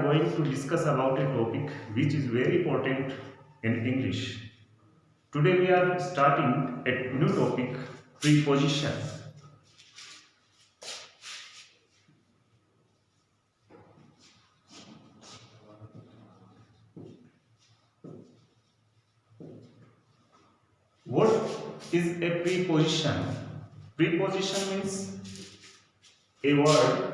going to discuss about a topic which is very important in English. Today we are starting a new topic, preposition. What is a preposition? Preposition means a word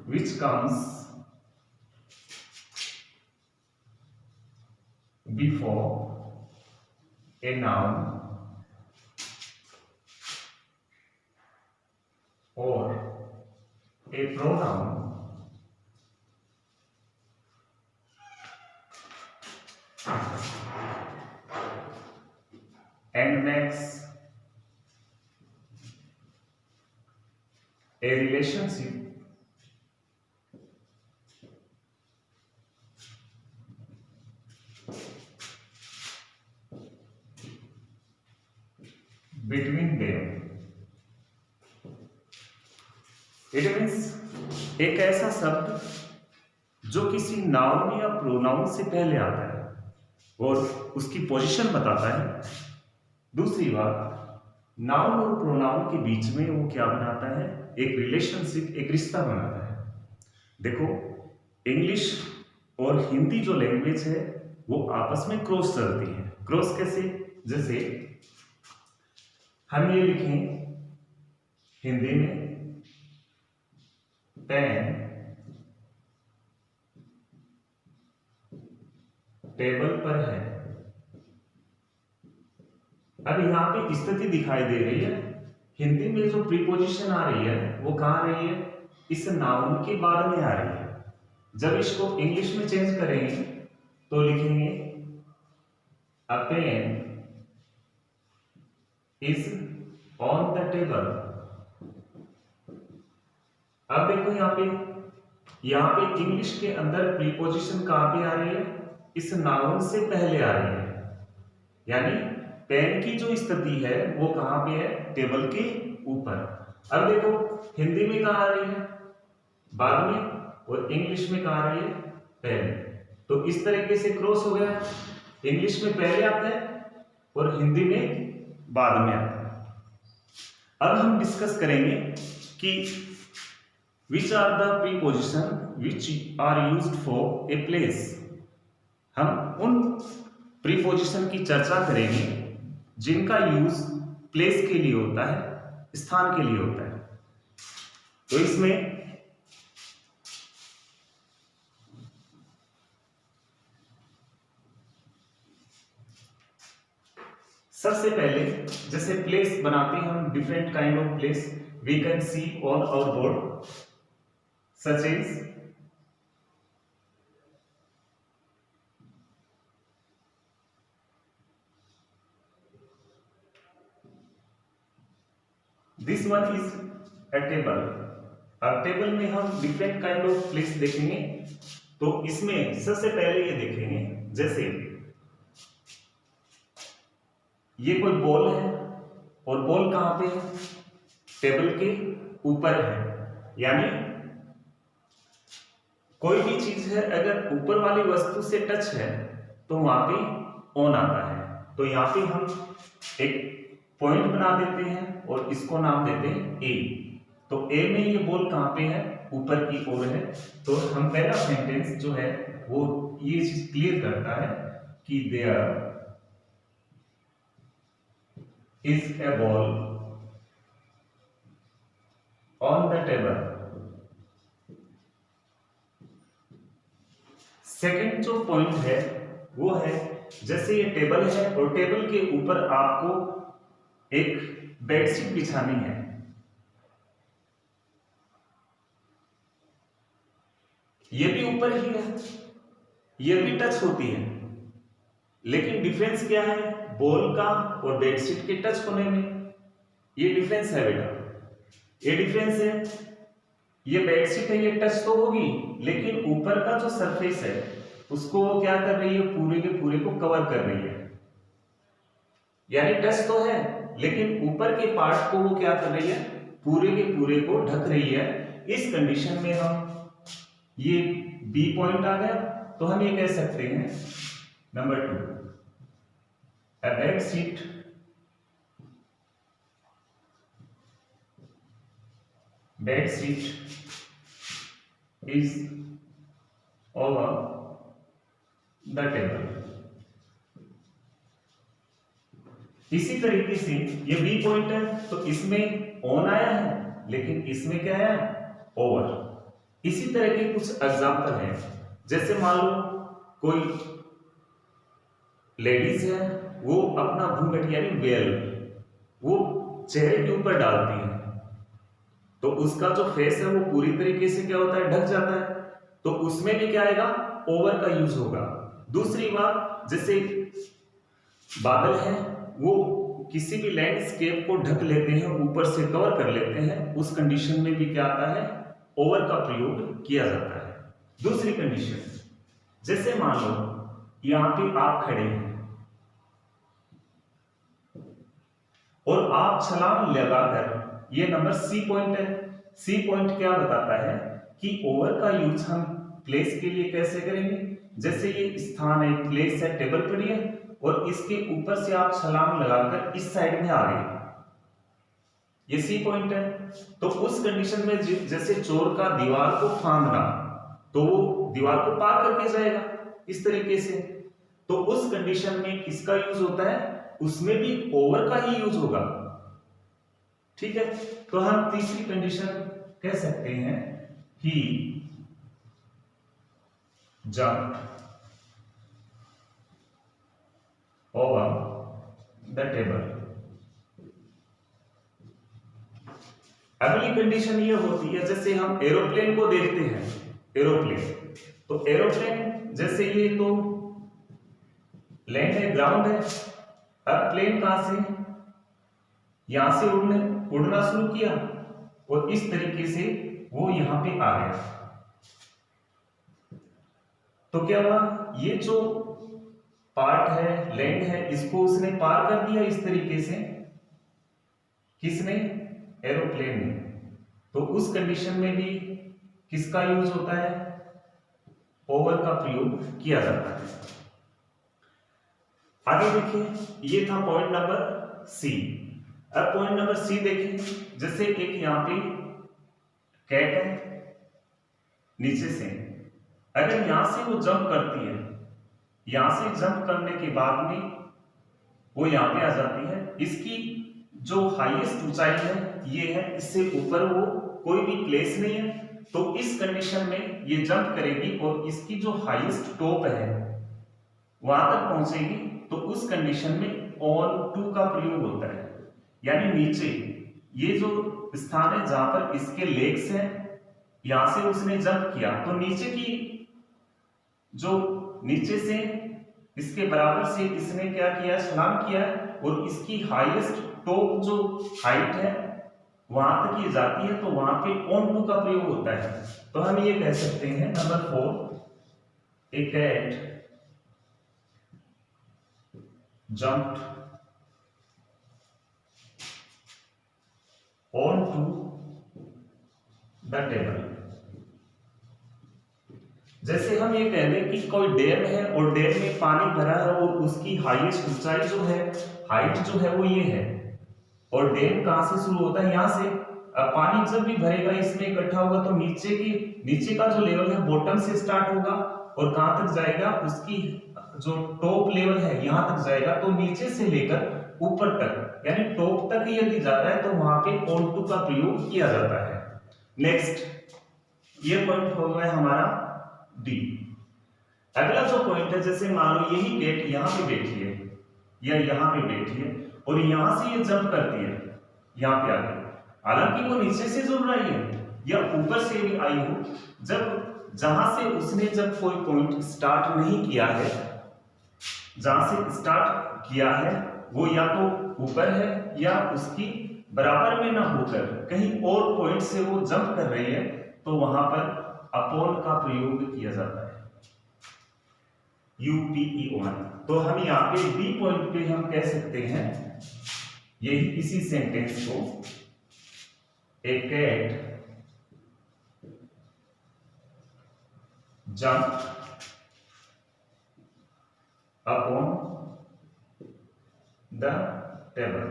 which comes before a noun or a pronoun and makes a relationship between them. It means एक ऐसा शब्द जो किसी noun या pronoun से पहले आता है और उसकी पोजीशन बताता है। दूसरी बात, नाउन और प्रोनाउन के बीच में वो क्या बनाता है? एक रिलेशनशिप, एक रिश्ता बनाता है। देखो, इंग्लिश और हिंदी जो लैंग्वेज है वो आपस में क्रॉस चलती है। क्रॉस कैसे? जैसे हम ये लिखें हिंदी में पेन टेबल पर है। अब यहाँ पे स्थिति दिखाई दे रही है, हिंदी में जो प्रीपोजिशन आ रही है वो कहाँ आ रही है? इस नाउन के बाद में आ रही है। जब इसको इंग्लिश में चेंज करेंगे तो लिखेंगे a pen is on the table. अब देखो यहाँ पे इंग्लिश के अंदर प्रीपोजिशन कहाँ पे आ रही है? इस नाउन से पहले आ रही है। यानी पेन की जो स्थिति है वो कहाँ पे है? टेबल के ऊपर। अब देखो हिंदी में कहाँ आ रही है? बाद में, और इंग्लिश में कहाँ आ रही है? पहले। तो इस तरीके से क्रॉस हो गया, इंग्लिश में पहले आता है और हिंदी में बाद में आता है। अब हम डिस्कस करेंगे कि which are the preposition which are used for a place। हम उन प्रीपोजिशन की चर्चा करेंगे जिनका यूज प्लेस के लिए होता है, स्थान के लिए होता है। तो इसमें सबसे पहले जैसे प्लेस बनाते हैं हम, different kind of place we can see on our board, such as this one is a table. अब टेबल में हम डिफरेंट काइंड ऑफ प्लेस देखेंगे। तो इसमें सबसे पहले ये देखेंगे, जैसे ये कोई बॉल है और बॉल कहां पे है? टेबल के ऊपर है। यानी कोई भी चीज है अगर ऊपर वाली वस्तु से टच है तो वहां पे ऑन आता है। तो यहाँ पे हम एक पॉइंट बना देते हैं और इसको नाम देते हैं ए। तो ए में ये बॉल कहां पे है? ऊपर की ओर है। तो हम पहला सेंटेंस जो है वो ये चीज क्लियर करता है कि there is a ball on the table. Second जो पॉइंट है वो है, जैसे ये टेबल है और टेबल के ऊपर आपको एक बेडशीट बिछानी है। ये भी ऊपर ही है, ये भी टच होती है, लेकिन डिफरेंस क्या है बॉल का और बेडशीट के टच होने में? ये डिफरेंस है बेटा, ये डिफरेंस है। ये बेडशीट है, ये टच तो होगी, लेकिन ऊपर का जो सरफेस है उसको वो क्या कर रही है? पूरे के पूरे को कवर कर रही है। यानी टच तो है, लेकिन ऊपर के पार्ट को वो क्या कर रही है, पूरे के पूरे को ढक रही है। इस कंडीशन में हम ये बी पॉइंट आ गया, तो हम ये कह सकते हैं number 2, a bed sheet is over the table। इसी तरीके से ये बी पॉइंट है, तो इसमें ऑन आया है, लेकिन इसमें क्या है, ओवर। इसी तरह के कुछ एग्जांपल हैं, जैसे मान लो कोई लेडीज है, वो अपना घूंघट यानी वेल वो चेहरे के ऊपर डालती है, तो उसका जो फेस है वो पूरी तरीके से क्या होता है, ढक जाता है, तो उसमें भी क्या आएगा, ओवर का यूज होगा। दूसरी बात, जैसे बादल है, वो किसी भी लैंडस्केप को ढक लेते हैं, ऊपर से कवर कर लेते हैं, उस कंडीशन में भी क्या आता है, ओवर का प्रयोग किया जाता है। दूसरी कंडीशन, जैसे मान लो यहां पे आप खड़े हैं और आप छलांग लगाकर, ये नंबर सी पॉइंट है, सी पॉइंट क्या बताता है कि ओवर का यूज हम प्लेस के लिए कैसे करेंगे। जैसे ये स्थान है, प्लेस है, टेबल पड़ी है, और इसके ऊपर से आप छलांग लगाकर इस साइड में आ गए, ये सी पॉइंट है। तो उस कंडीशन में जैसे चोर का दीवार को फांदना, तो वो दीवार को पार करके जाएगा इस तरीके से, तो उस कंडीशन में किसका यूज होता है, उसमें भी ओवर का ही यूज होगा। ठीक है, तो हम तीसरी कंडीशन कह सकते हैं कि जंप ओवर द टेबल। अगली कंडीशन ये होती है, जैसे हम एरोप्लेन को देखते हैं, एरोप्लेन, तो एरोप्लेन जैसे ये तो लैंड है, ग्राउंड है, अब प्लेन कहां से, यहां से उड़ना शुरू किया और इस तरीके से वो यहां पे आ गया, तो क्या हुआ, ये जो पार्ट है, लैंड है, इसको उसने पार कर दिया इस तरीके से, किसने, एरोप्लेन ने। तो उस कंडीशन में भी किसका यूज होता है, ओवर का प्रयोग किया जाता है। आगे देखिए, ये था पॉइंट नंबर सी। अब पॉइंट नंबर सी देखिए, जैसे एक यहां पे कैट है, नीचे से अगर यहां से वो जंप करती है, यहां से जंप करने के बाद में वो यहां पे आ जाती है, इसकी जो हाईएस्ट ऊंचाई है ये है, इससे ऊपर वो कोई भी प्लेस नहीं है, तो इस कंडीशन में ये जंप करेगी और इसकी जो हाईएस्ट टॉप है वहां तक पहुंचेगी, तो उस कंडीशन में ऑन टू का प्रयोग होता है, यानी नीचे ये जो स्थान है जहां पर इसके लेग्स हैं, यहां से उसने जंप किया, तो नीचे की जो नीचे से इसके बराबर से इसने क्या किया, छलांग किया, और इसकी हाईएस्ट टॉप जो हाइट है वहां तक ये जाती है, तो वहां पे ऑन टू का प्रयोग होता है। तो हम ये कह सकते हैं number 4, a cat jumped onto the table। जैसे हम ये कह दें कि कोई डैम है और डैम में पानी भरा है और उसकी हाईएस्ट ऊंचाई जो है, हाइट जो है वो ये है, और डैम कहां से शुरू होता है, यहां से। अब पानी जब भी भरेगा इसमें इकट्ठा होगा, तो नीचे का जो लेवल है बॉटम से स्टार्ट होगा और कहां तक जाएगा, उसकी जो टॉप लेवल है यहां तक जाएगा, तो नीचे से लेकर ऊपर तक यानी टॉप तक यदि जाता है तो वहां पे ऑन टू का प्रयोग किया जाता है। नेक्स्ट, ये पॉइंट हो गया हमारा डी। अगला जो पॉइंट है, जैसे मान लो यही कैट यहां पे बैठी है या यहां पे बैठी है और यहां से ये जंप करती है, यहां पे आ गई, हालांकि वो नीचे से जुड़ रही है या ऊपर से भी आई हो, जहां से उसने जब कोई पॉइंट स्टार्ट नहीं किया है, जहां से स्टार्ट किया है वो या तो ऊपर है या उसकी बराबर में ना होकर कहीं और पॉइंट से वो जंप कर रही है, तो वहां पर अपॉन का प्रयोग किया जाता है, UPE1। तो हम यहाँ पे बी पॉइंट पे हम कह सकते हैं यही इसी सेंटेंस को, a cat jump upon the table.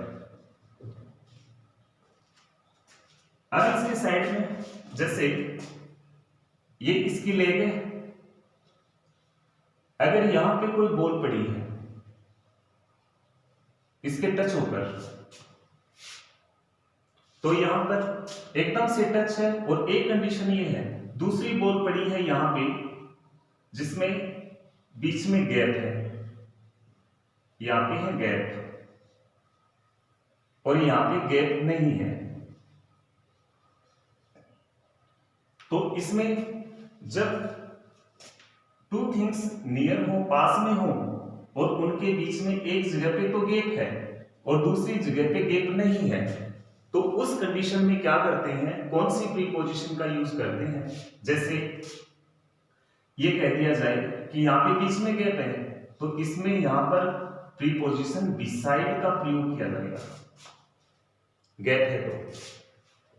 अब इसके साइड में जैसे ये इसकी लेग है, अगर यहां पे कोई बॉल पड़ी है इसके टच होकर, तो यहां पर एकदम से टच है, और एक कंडीशन ये है, दूसरी बॉल पड़ी है यहां पे जिसमें बीच में गैप है, यहां पे है गैप और यहां पे गैप नहीं है, तो इसमें जब टू थिंग्स नियर हो, पास में हो, और उनके बीच में एक जगह पे तो गैप है और दूसरी जगह पे गैप नहीं है, तो उस कंडीशन में क्या करते हैं, कौन सी प्रीपोजिशन का यूज करते हैं। जैसे ये कह दिया जाए कि यहाँ पे बीच में गैप है, तो इसमें यहां पर प्रीपोजिशन बिसाइड का प्रयोग किया जाएगा, गैप है तो।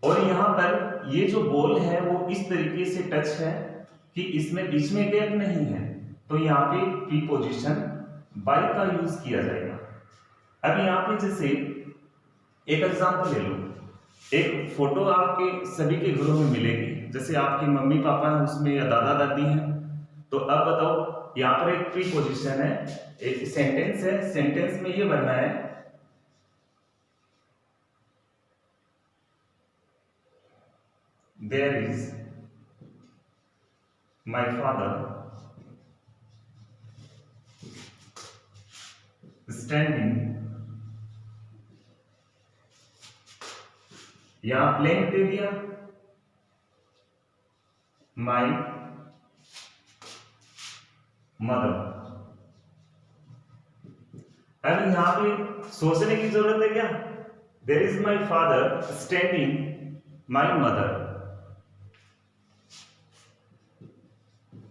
और यहां पर ये जो बॉल है वो इस तरीके से टच है कि इसमें बीच में गैप नहीं है, तो यहाँ पे प्रीपोजिशन बाय का यूज किया जाएगा। अब यहाँ पे जैसे एक एग्जांपल ले लो, एक फोटो आपके सभी के घरों में मिलेगी, जैसे आपके मम्मी पापा हैं उसमें या दादा दादी हैं, तो अब बताओ यहाँ पर एक प्रीपोजिशन है, एक सेंटेंस है, सेंटेंस में ये बनना है there is my father standing, यहां प्लेन दे दिया, my mother। अब यहां पे सोचने की जरूरत है क्या, there is my father standing my mother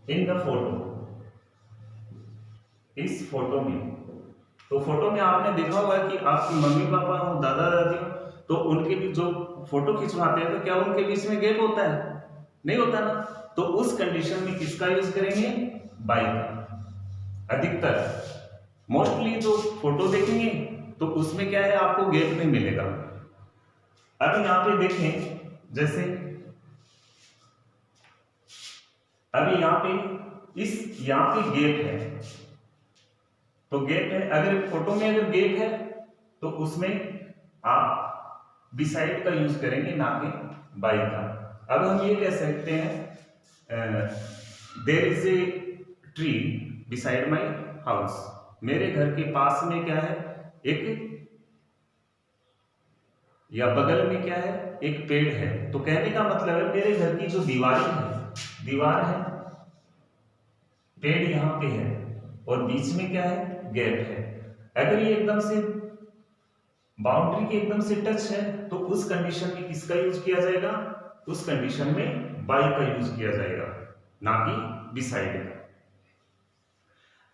in the photo, इस फोटो में। तो फोटो में आपने देखा होगा कि आपकी मम्मी पापा हो, दादा दादी हो, तो उनके भी जो फोटो खिंचवाते हैं तो क्या उनके बीच में गैप होता है, नहीं होता ना, तो उस कंडीशन में किसका यूज करेंगे, बाय का। अधिकतर मोस्टली जो फोटो देखेंगे तो उसमें क्या है, आपको गैप नहीं मिलेगा। अब यहाँ पे देखें, जैसे अभी यहाँ पे यहाँ पे गैप है, तो गैप है, अगर फोटो में अगर गैप है तो उसमें आप बिसाइड का यूज करेंगे, ना कि बाय का। अब हम ये कह सकते हैं there is a tree beside my house, मेरे घर के पास में क्या है, एक या बगल में क्या है, एक पेड़ है। तो कहने का मतलब है मेरे घर की जो दीवार है, पेड़ यहां पे है और बीच में क्या है, गैप है। अगर ये एकदम से बाउंड्री के एकदम से टच है तो उस कंडीशन में किसका यूज किया जाएगा, उस कंडीशन में बाय का यूज किया जाएगा, ना कि बिसाइड का।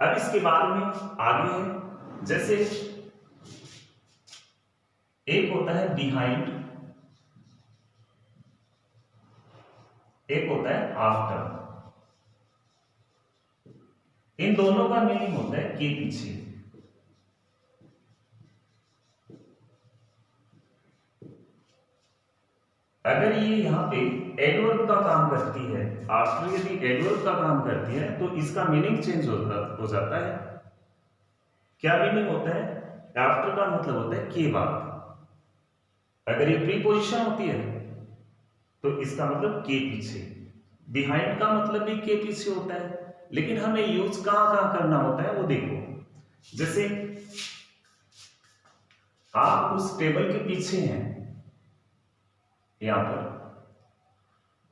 अब इसके बाद में आगे है, जैसे एक होता है बिहाइंड, एक होता है आफ्टर। इन दोनों का मीनिंग होता है के पीछे। अगर ये यहां पे एडवर्ब का काम करती है, आफ्टर यदि एडवर्ब का काम करती है तो इसका मीनिंग चेंज हो जाता है। क्या मीनिंग होता है, आफ्टर का मतलब होता है के बाद। अगर ये प्रीपोजिशन होती है तो इसका मतलब के पीछे। बिहाइंड का मतलब भी के पीछे होता है, लेकिन हमें यूज कहां करना होता है वो देखो। जैसे आप उस टेबल के पीछे हैं यहां पर,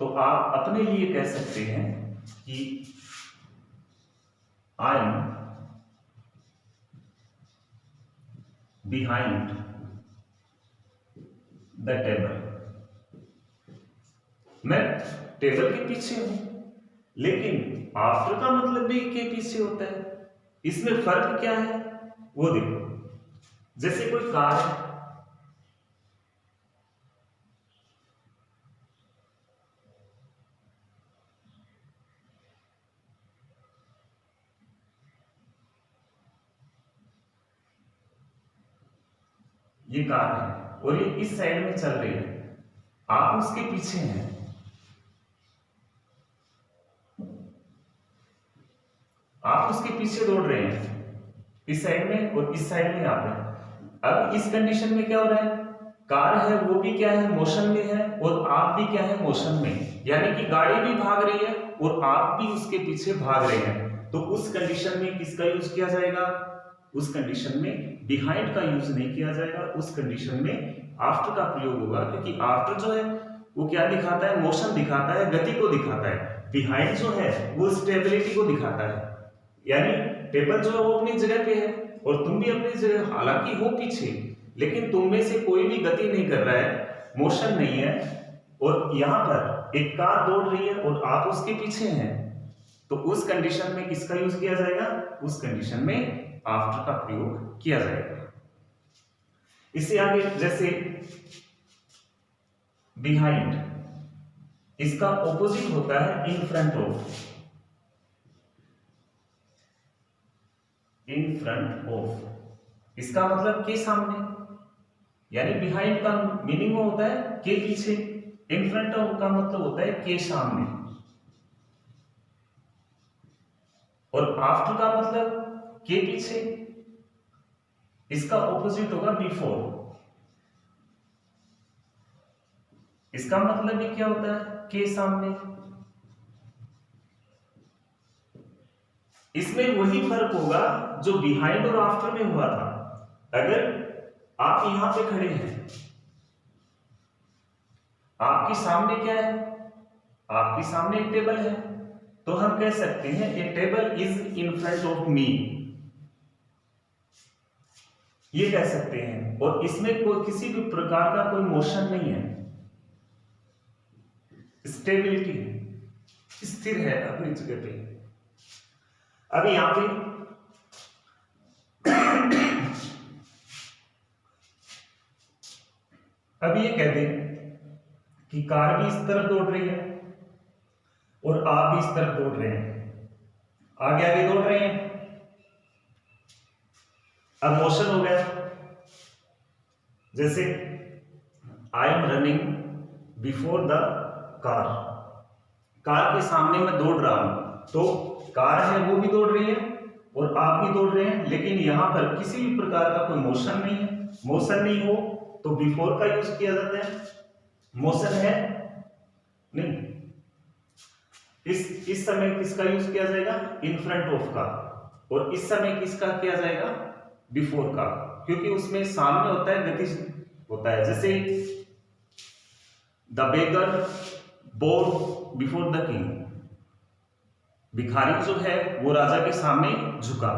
तो आप अपने लिए कह सकते हैं कि I am behind the table, मैं टेबल के पीछे हूं। लेकिन आफ्टर का मतलब भी के पीछे होता है, इसमें फर्क क्या है वो देखो। जैसे कोई कार है, ये कार है और ये इस साइड में चल रही है, आप उसके पीछे हैं, आप उसके पीछे दौड़ रहे हैं इस साइड में और इस साइड में आप हैं। अब इस कंडीशन में क्या हो रहा है, कार है वो भी क्या है, मोशन में है और आप भी क्या है, मोशन में, यानी कि गाड़ी भी भाग रही है और आप भी उसके पीछे भाग रहे हैं। तो उस कंडीशन में किसका यूज किया जाएगा, उस कंडीशन में बिहाइंड का यूज नहीं किया जाएगा, उस कंडीशन में आफ्टर का प्रयोग होगा, क्योंकि आफ्टर जो है वो क्या दिखाता है, मोशन दिखाता है, गति को दिखाता है। बिहाइंड जो है वो स्टेबिलिटी को दिखाता है, यानी टेबल जो है वो अपनी जगह पे है और तुम भी अपनी जगह, हालांकि हो पीछे, लेकिन तुम में से कोई भी गति नहीं कर रहा है, मोशन नहीं है, और यहां पर एक कार दौड़ रही है और आप उसके पीछे हैं। तो उस कंडीशन में किसका यूज किया जाएगा, उस कंडीशन में आफ्टर का प्रयोग किया जाएगा। इससे आगे जैसे बिहाइंड, इसका ऑपोजिट होता है इन front of. In front of इसका मतलब के सामने, यानी बिहाइंड का मीनिंग वो होता है के पीछे, इन फ्रंट ऑफ का मतलब होता है के सामने, और आफ्टर का मतलब के पीछे, इसका ऑपोजिट होगा बिफोर। इसका मतलब भी क्या होता है, के सामने। इसमें वही फर्क होगा जो बिहाइंड और आफ्टर में हुआ था। अगर आप यहां पे खड़े हैं, आपके सामने क्या है, आपके सामने एक टेबल है, तो हम कह सकते हैं a table is in front of me, ये कह सकते हैं। और इसमें कोई किसी भी प्रकार का कोई मोशन नहीं है, स्टेबिलिटी, स्थिर है अपनी जगह पे। अब यहां पे अब ये कह दें कि कार भी इस तरफ दौड़ रही है और आप भी इस तरफ दौड़ रहे हैं, आगे आगे दौड़ रहे हैं। अब मोशन हो गया, जैसे I am running before the car, car के सामने मैं दौड़ रहा हूं, तो कार है वो भी दौड़ रही है और आप भी दौड़ रहे हैं, लेकिन यहां पर किसी भी प्रकार का कोई मोशन नहीं है। मोशन नहीं हो तो बिफोर का यूज किया जाता है, मोशन है नहीं, इस समय किसका यूज किया जाएगा, इन फ्रंट ऑफ का, और इस समय किसका किया जाएगा, बिफोर का, क्योंकि उसमें सामने होता है, गति होता है। जैसे the beggar bow before the king, भिखारी जो है वो राजा के सामने झुका।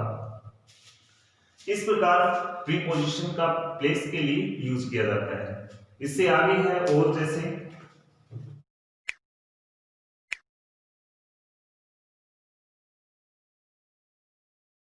इस प्रकार प्रीपोजिशन का प्लेस के लिए यूज किया जाता है। इससे आगे है और जैसे